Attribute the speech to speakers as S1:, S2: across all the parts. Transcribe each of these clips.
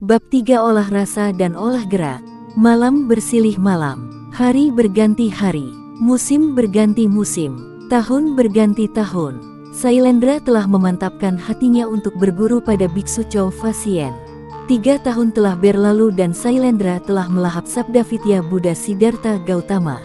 S1: Bab 3 Olah rasa dan olah gerak. Malam bersilih malam, hari berganti hari, musim berganti musim, tahun berganti tahun. Sailendra telah memantapkan hatinya untuk berguru pada Biksu Chow Phasien. 3 tahun telah berlalu dan Sailendra telah melahap Sabda Vidya Buddha Siddhartha Gautama.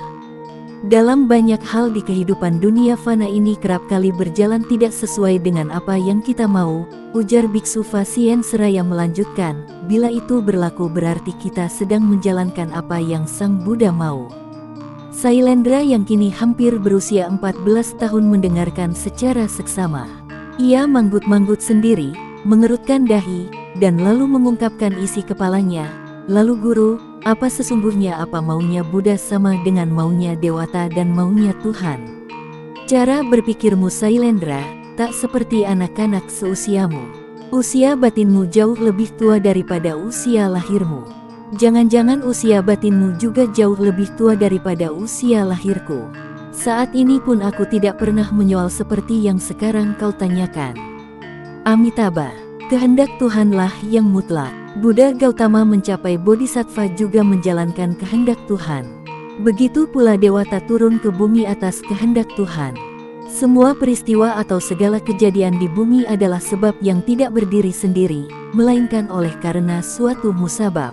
S1: Dalam banyak hal di kehidupan dunia fana ini kerap kali berjalan tidak sesuai dengan apa yang kita mau, ujar Biksu Phasien seraya melanjutkan, bila itu berlaku berarti kita sedang menjalankan apa yang Sang Buddha mau. Sailendra yang kini hampir berusia 14 tahun mendengarkan secara seksama. Ia manggut-manggut sendiri, mengerutkan dahi, dan lalu mengungkapkan isi kepalanya, lalu guru, apa sesungguhnya apa maunya Buddha sama dengan maunya Dewata dan maunya Tuhan? Cara berpikirmu Sailendra, tak seperti anak-anak seusiamu. Usia batinmu jauh lebih tua daripada usia lahirmu. Jangan-jangan usia batinmu juga jauh lebih tua daripada usia lahirku. Saat ini pun aku tidak pernah menyoal seperti yang sekarang kau tanyakan. Amitabha, kehendak Tuhanlah yang mutlak. Buddha Gautama mencapai bodhisattva juga menjalankan kehendak Tuhan. Begitu pula Dewata turun ke bumi atas kehendak Tuhan. Semua peristiwa atau segala kejadian di bumi adalah sebab yang tidak berdiri sendiri, melainkan oleh karena suatu musabab.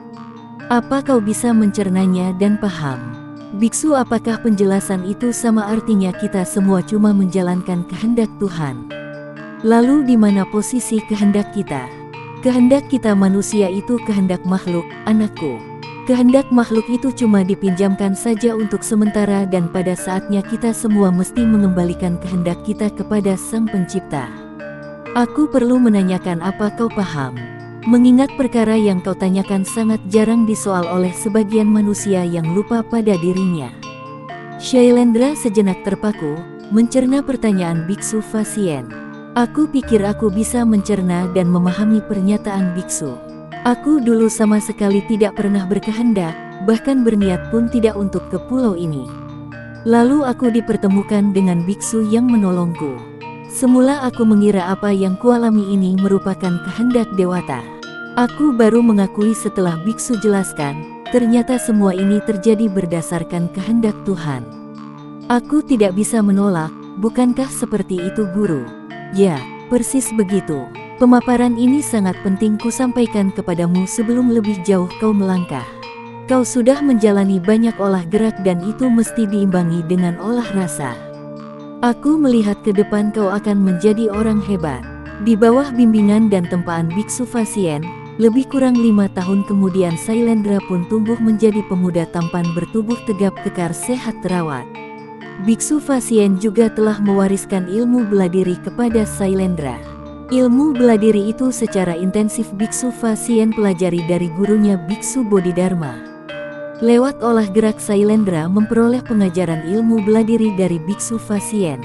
S1: Apa kau bisa mencernanya dan paham? Biksu, apakah penjelasan itu sama artinya kita semua cuma menjalankan kehendak Tuhan? Lalu di mana posisi kehendak kita? Kehendak kita manusia itu kehendak makhluk, anakku. Kehendak makhluk itu cuma dipinjamkan saja untuk sementara dan pada saatnya kita semua mesti mengembalikan kehendak kita kepada Sang Pencipta. Aku perlu menanyakan apa kau paham? Mengingat perkara yang kau tanyakan sangat jarang disoal oleh sebagian manusia yang lupa pada dirinya. Sailendra sejenak terpaku, mencerna pertanyaan Biksu Phasien. Aku pikir aku bisa mencerna dan memahami pernyataan biksu. Aku dulu sama sekali tidak pernah berkehendak, bahkan berniat pun tidak untuk ke pulau ini. Lalu aku dipertemukan dengan biksu yang menolongku. Semula aku mengira apa yang kualami ini merupakan kehendak Dewata. Aku baru mengakui setelah biksu jelaskan, ternyata semua ini terjadi berdasarkan kehendak Tuhan. Aku tidak bisa menolak, bukankah seperti itu guru? Ya, persis begitu. Pemaparan ini sangat penting ku sampaikan kepadamu sebelum lebih jauh kau melangkah. Kau sudah menjalani banyak olah gerak dan itu mesti diimbangi dengan olah rasa. Aku melihat ke depan kau akan menjadi orang hebat. Di bawah bimbingan dan tempaan Biksu Phasien, lebih kurang 5 tahun kemudian Sailendra pun tumbuh menjadi pemuda tampan bertubuh tegap kekar sehat terawat. Biksu Phasien juga telah mewariskan ilmu bela diri kepada Sailendra. Ilmu bela diri itu secara intensif Biksu Phasien pelajari dari gurunya Biksu Bodhidharma. Lewat olah gerak Sailendra memperoleh pengajaran ilmu bela diri dari Biksu Phasien.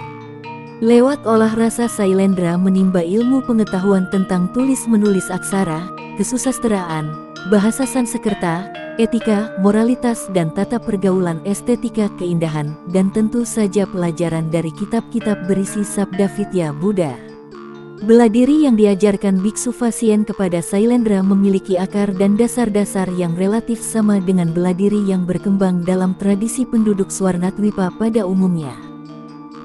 S1: Lewat olah rasa Sailendra menimba ilmu pengetahuan tentang tulis-menulis aksara, kesusastraan, bahasa Sanskerta, etika, moralitas dan tata pergaulan, estetika keindahan, dan tentu saja pelajaran dari kitab-kitab berisi Sabda Vidya Buddha. Bela diri yang diajarkan Biksu Phasien kepada Sailendra memiliki akar dan dasar-dasar yang relatif sama dengan bela diri yang berkembang dalam tradisi penduduk Swarnatwipa pada umumnya.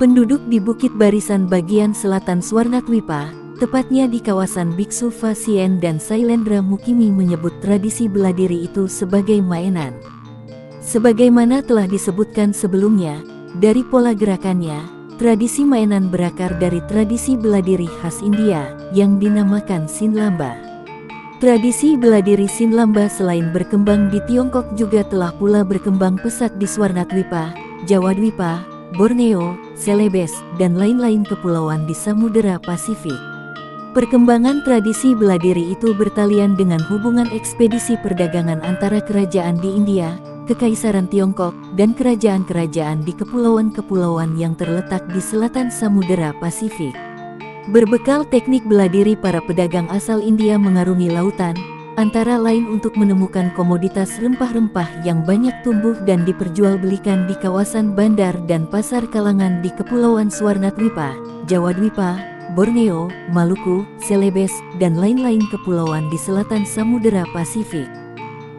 S1: Penduduk di Bukit Barisan bagian selatan Swarnatwipa, tepatnya di kawasan Biksu Phasien dan Sailendra mukimi menyebut tradisi bela diri itu sebagai maenan. Sebagaimana telah disebutkan sebelumnya, dari pola gerakannya, tradisi maenan berakar dari tradisi bela diri khas India, yang dinamakan Sinlamba. Tradisi bela diri Sinlamba selain berkembang di Tiongkok juga telah pula berkembang pesat di Swarnatwipa, Jawadwipa, Borneo, Celebes, dan lain-lain kepulauan di Samudera Pasifik. Perkembangan tradisi bela diri itu bertalian dengan hubungan ekspedisi perdagangan antara kerajaan di India, Kekaisaran Tiongkok, dan kerajaan-kerajaan di kepulauan-kepulauan yang terletak di selatan Samudera Pasifik. Berbekal teknik bela diri para pedagang asal India mengarungi lautan, antara lain untuk menemukan komoditas rempah-rempah yang banyak tumbuh dan diperjualbelikan di kawasan bandar dan pasar kalangan di Kepulauan Swarnatwipa, Jawadwipa, Borneo, Maluku, Celebes, dan lain-lain kepulauan di selatan Samudera Pasifik.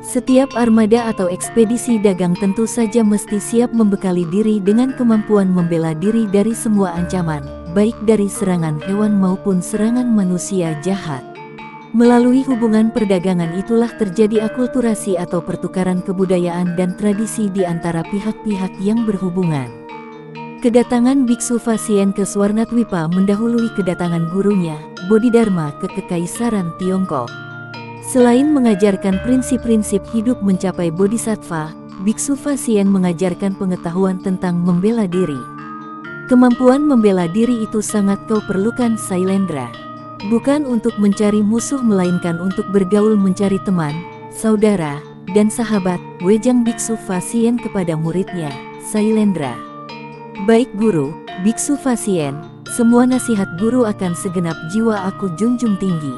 S1: Setiap armada atau ekspedisi dagang tentu saja mesti siap membekali diri dengan kemampuan membela diri dari semua ancaman, baik dari serangan hewan maupun serangan manusia jahat. Melalui hubungan perdagangan itulah terjadi akulturasi atau pertukaran kebudayaan dan tradisi di antara pihak-pihak yang berhubungan. Kedatangan Biksu Fasien ke Swarnatwipa mendahului kedatangan gurunya, Bodhidharma, ke Kekaisaran Tiongkok. Selain mengajarkan prinsip-prinsip hidup mencapai bodhisattva, Biksu Fasien mengajarkan pengetahuan tentang membela diri. Kemampuan membela diri itu sangat kau perlukan, Sailendra. Bukan untuk mencari musuh melainkan untuk bergaul mencari teman, saudara, dan sahabat, wejang Biksu Fasien kepada muridnya, Sailendra. Baik guru, Biksu Fasien, semua nasihat guru akan segenap jiwa aku junjung tinggi.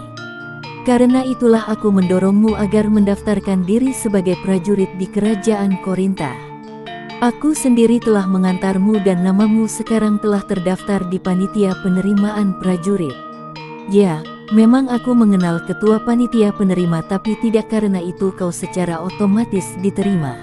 S1: Karena itulah aku mendorongmu agar mendaftarkan diri sebagai prajurit di kerajaan Korinta. Aku sendiri telah mengantarmu dan namamu sekarang telah terdaftar di panitia penerimaan prajurit. Ya, memang aku mengenal ketua panitia penerima, tapi tidak karena itu kau secara otomatis diterima.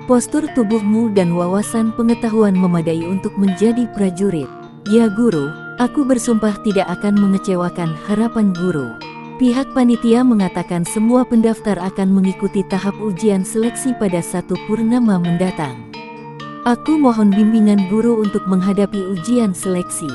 S1: Postur tubuhmu dan wawasan pengetahuan memadai untuk menjadi prajurit. Ya guru, aku bersumpah tidak akan mengecewakan harapan guru. Pihak panitia mengatakan semua pendaftar akan mengikuti tahap ujian seleksi pada 1 Purnama mendatang. Aku mohon bimbingan guru untuk menghadapi ujian seleksi.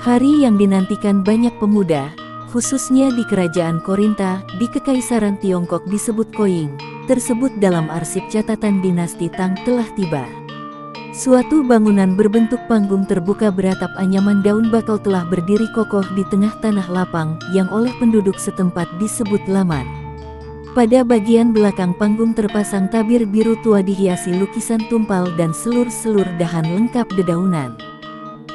S1: Hari yang dinantikan banyak pemuda, khususnya di kerajaan Korinta, di Kekaisaran Tiongkok disebut Koying, tersebut dalam arsip catatan dinasti Tang telah tiba. Suatu bangunan berbentuk panggung terbuka beratap anyaman daun bakau telah berdiri kokoh di tengah tanah lapang yang oleh penduduk setempat disebut laman. Pada bagian belakang panggung terpasang tabir biru tua dihiasi lukisan tumpal dan selur-selur dahan lengkap dedaunan.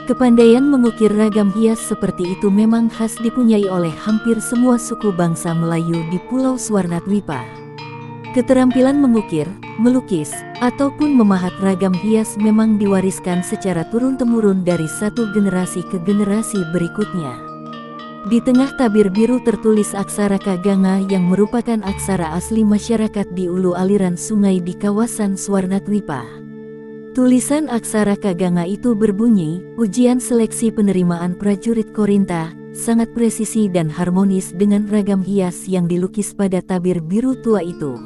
S1: Kepandaian mengukir ragam hias seperti itu memang khas dipunyai oleh hampir semua suku bangsa Melayu di Pulau Swarnatwipa. Keterampilan mengukir, melukis, ataupun memahat ragam hias memang diwariskan secara turun-temurun dari satu generasi ke generasi berikutnya. Di tengah tabir biru tertulis aksara Kaganga yang merupakan aksara asli masyarakat di ulu aliran sungai di kawasan Swarnatwipa. Tulisan aksara Kaganga itu berbunyi, ujian seleksi penerimaan prajurit Korinta, sangat presisi dan harmonis dengan ragam hias yang dilukis pada tabir biru tua itu.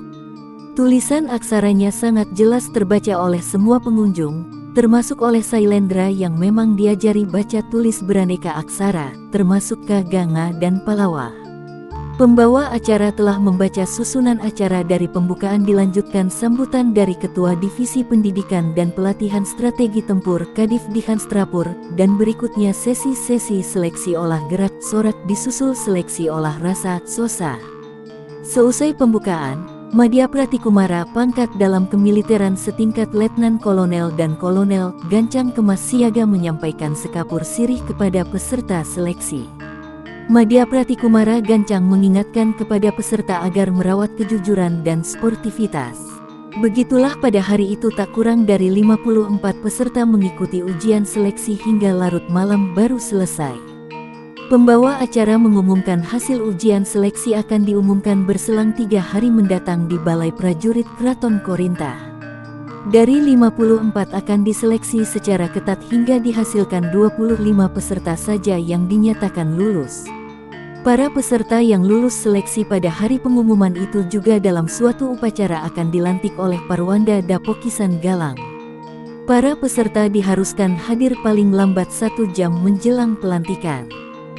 S1: Tulisan aksaranya sangat jelas terbaca oleh semua pengunjung, termasuk oleh Sailendra yang memang diajari baca tulis beraneka aksara, termasuk Kaganga dan Palawa. Pembawa acara telah membaca susunan acara. Dari pembukaan dilanjutkan sambutan dari Ketua Divisi Pendidikan dan Pelatihan Strategi Tempur Kadif Dihanstrapur, dan berikutnya sesi-sesi seleksi olah gerak sorak disusul seleksi olah rasa sosa. Seusai pembukaan, Madya Pratikumara pangkat dalam kemiliteran setingkat Letnan Kolonel dan Kolonel Gancang Kemas Siaga menyampaikan sekapur sirih kepada peserta seleksi. Madya Pratikumara Gancang mengingatkan kepada peserta agar merawat kejujuran dan sportivitas. Begitulah pada hari itu tak kurang dari 54 peserta mengikuti ujian seleksi hingga larut malam baru selesai. Pembawa acara mengumumkan hasil ujian seleksi akan diumumkan berselang 3 hari mendatang di Balai Prajurit Kraton Korinta. Dari 54 akan diseleksi secara ketat hingga dihasilkan 25 peserta saja yang dinyatakan lulus. Para peserta yang lulus seleksi pada hari pengumuman itu juga dalam suatu upacara akan dilantik oleh Parwanda Dapokisan Galang. Para peserta diharuskan hadir paling lambat 1 jam menjelang pelantikan.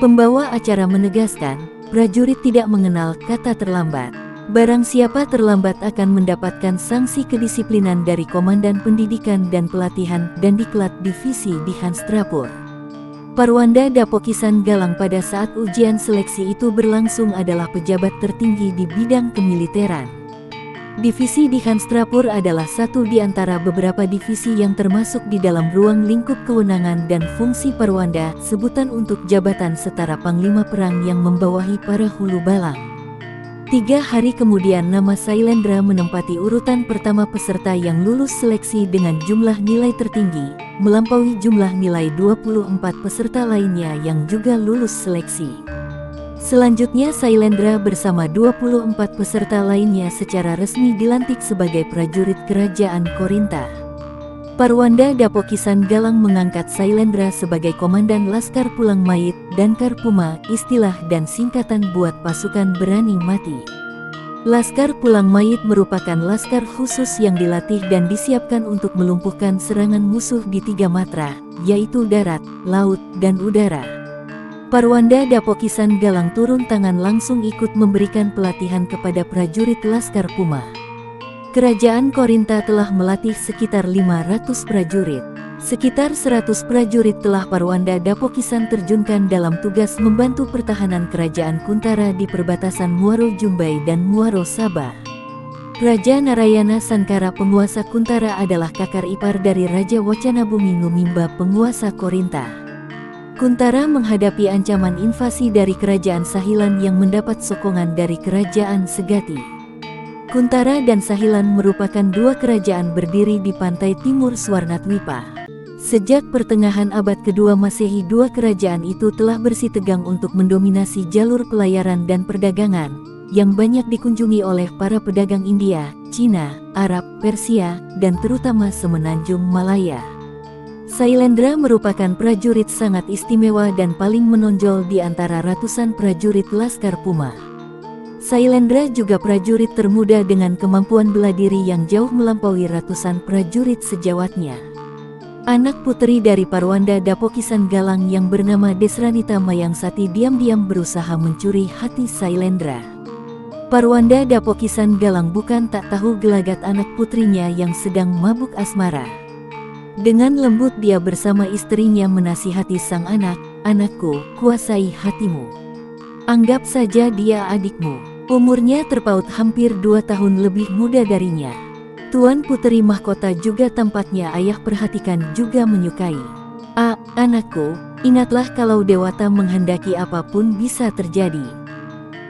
S1: Pembawa acara menegaskan, prajurit tidak mengenal kata terlambat. Barang siapa terlambat akan mendapatkan sanksi kedisiplinan dari Komandan Pendidikan dan Pelatihan dan Diklat Divisi Dihanstrapur. Parwanda Dapokisan Galang pada saat ujian seleksi itu berlangsung adalah pejabat tertinggi di bidang kemiliteran. Divisi Dihanstrapur adalah satu di antara beberapa divisi yang termasuk di dalam ruang lingkup kewenangan dan fungsi Parwanda, sebutan untuk jabatan setara Panglima Perang yang membawahi para hulu balang. 3 hari kemudian nama Sailendra menempati urutan pertama peserta yang lulus seleksi dengan jumlah nilai tertinggi, melampaui jumlah nilai 24 peserta lainnya yang juga lulus seleksi. Selanjutnya Sailendra bersama 24 peserta lainnya secara resmi dilantik sebagai prajurit kerajaan Korinta. Parwanda Dapokisan Galang mengangkat Sailendra sebagai komandan Laskar Pulang Mayit dan Karpuma, istilah dan singkatan buat pasukan berani mati. Laskar Pulang Mayit merupakan laskar khusus yang dilatih dan disiapkan untuk melumpuhkan serangan musuh di 3 matra, yaitu darat, laut, dan udara. Parwanda Dapokisan Galang turun tangan langsung ikut memberikan pelatihan kepada prajurit Laskar Puma. Kerajaan Korinta telah melatih sekitar 500 prajurit. Sekitar 100 prajurit telah Parwanda Dapokisan terjunkan dalam tugas membantu pertahanan kerajaan Kuntara di perbatasan Muaro Jumbai dan Muaro Sabah. Raja Narayana Sankara penguasa Kuntara adalah kakar ipar dari Raja Wacanabumi Ngumimba penguasa Korinta. Kuntara menghadapi ancaman invasi dari kerajaan Sahilan yang mendapat sokongan dari kerajaan Segati. Kuntara dan Sahilan merupakan 2 kerajaan berdiri di pantai timur Swarnatwipa. Sejak pertengahan abad kedua Masehi 2 kerajaan itu telah bersitegang untuk mendominasi jalur pelayaran dan perdagangan, yang banyak dikunjungi oleh para pedagang India, Cina, Arab, Persia, dan terutama Semenanjung Malaya. Sailendra merupakan prajurit sangat istimewa dan paling menonjol di antara ratusan prajurit Laskar Puma. Sailendra juga prajurit termuda dengan kemampuan bela diri yang jauh melampaui ratusan prajurit sejawatnya. Anak putri dari Parwanda Dapokisan Galang yang bernama Desranita Mayangsati diam-diam berusaha mencuri hati Sailendra. Parwanda Dapokisan Galang bukan tak tahu gelagat anak putrinya yang sedang mabuk asmara. Dengan lembut dia bersama istrinya menasihati sang anak, "Anakku, kuasai hatimu. Anggap saja dia adikmu. Umurnya terpaut hampir 2 tahun lebih muda darinya. Tuan Puteri Mahkota juga tampaknya ayah perhatikan juga menyukai. Anakku, ingatlah kalau Dewata menghendaki apapun bisa terjadi."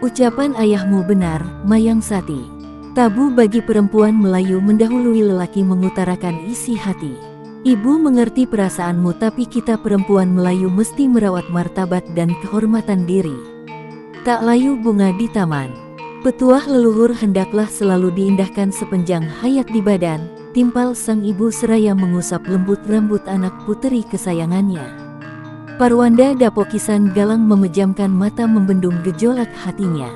S1: Ucapan ayahmu benar, Mayangsati. Tabu bagi perempuan Melayu mendahului lelaki mengutarakan isi hati. Ibu mengerti perasaanmu, tapi kita perempuan Melayu mesti merawat martabat dan kehormatan diri. Tak layu bunga di taman. Petuah leluhur hendaklah selalu diindahkan sepanjang hayat di badan, timpal sang ibu seraya mengusap lembut rambut anak puteri kesayangannya. Parwanda Dapokisan Galang memejamkan mata membendung gejolak hatinya.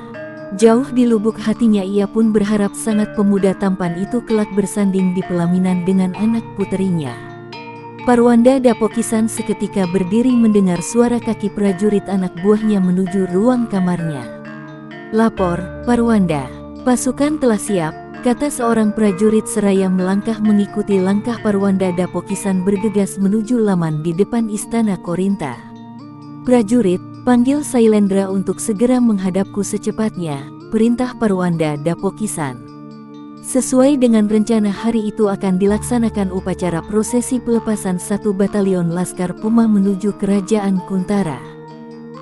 S1: Jauh di lubuk hatinya ia pun berharap sangat pemuda tampan itu kelak bersanding di pelaminan dengan anak puterinya. Parwanda Dapokisan seketika berdiri mendengar suara kaki prajurit anak buahnya menuju ruang kamarnya. "Lapor, Parwanda. Pasukan telah siap," kata seorang prajurit seraya melangkah mengikuti langkah Parwanda Dapokisan bergegas menuju laman di depan istana Korinta. "Prajurit, panggil Sailendra untuk segera menghadapku secepatnya," perintah Parwanda Dapokisan. Sesuai dengan rencana hari itu akan dilaksanakan upacara prosesi pelepasan 1 batalion Laskar Puma menuju kerajaan Kuntara.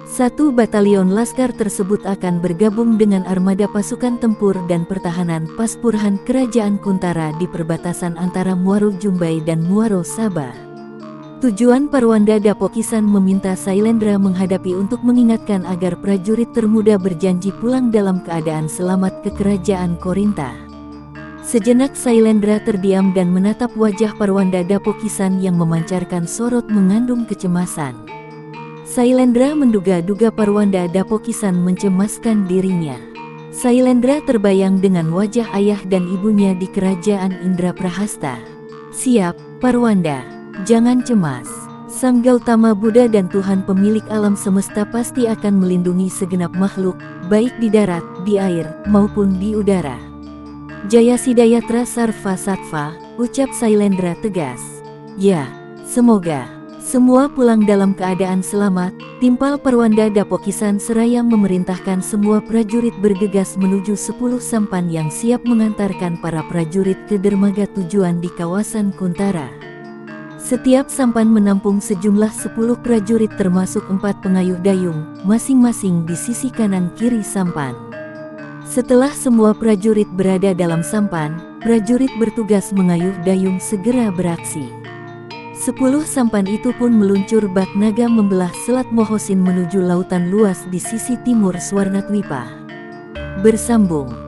S1: 1 batalion laskar tersebut akan bergabung dengan armada pasukan tempur dan pertahanan Paspurhan kerajaan Kuntara di perbatasan antara Muaro Jumbai dan Muaro Sabah. Tujuan Parwanda Dapokisan meminta Sailendra menghadapi untuk mengingatkan agar prajurit termuda berjanji pulang dalam keadaan selamat ke kerajaan Korinta. Sejenak Sailendra terdiam dan menatap wajah Parwanda Dapokisan yang memancarkan sorot mengandung kecemasan. Sailendra menduga-duga Parwanda Dapokisan mencemaskan dirinya. Sailendra terbayang dengan wajah ayah dan ibunya di kerajaan Indraprahasta. "Siap, Parwanda. Jangan cemas. Sang Gautama Buddha dan Tuhan pemilik alam semesta pasti akan melindungi segenap makhluk, baik di darat, di air, maupun di udara." "Jaya Sidayatra Sarva Sattva," ucap Sailendra tegas. "Ya, semoga semua pulang dalam keadaan selamat," timpal Parwanda Dapokisan seraya memerintahkan semua prajurit bergegas menuju 10 sampan yang siap mengantarkan para prajurit ke dermaga tujuan di kawasan Kuntara. Setiap sampan menampung sejumlah 10 prajurit termasuk 4 pengayuh dayung, masing-masing di sisi kanan kiri sampan. Setelah semua prajurit berada dalam sampan, prajurit bertugas mengayuh dayung segera beraksi. 10 sampan itu pun meluncur bak naga membelah Selat Mohosin menuju lautan luas di sisi timur Swarnatwipa. Bersambung.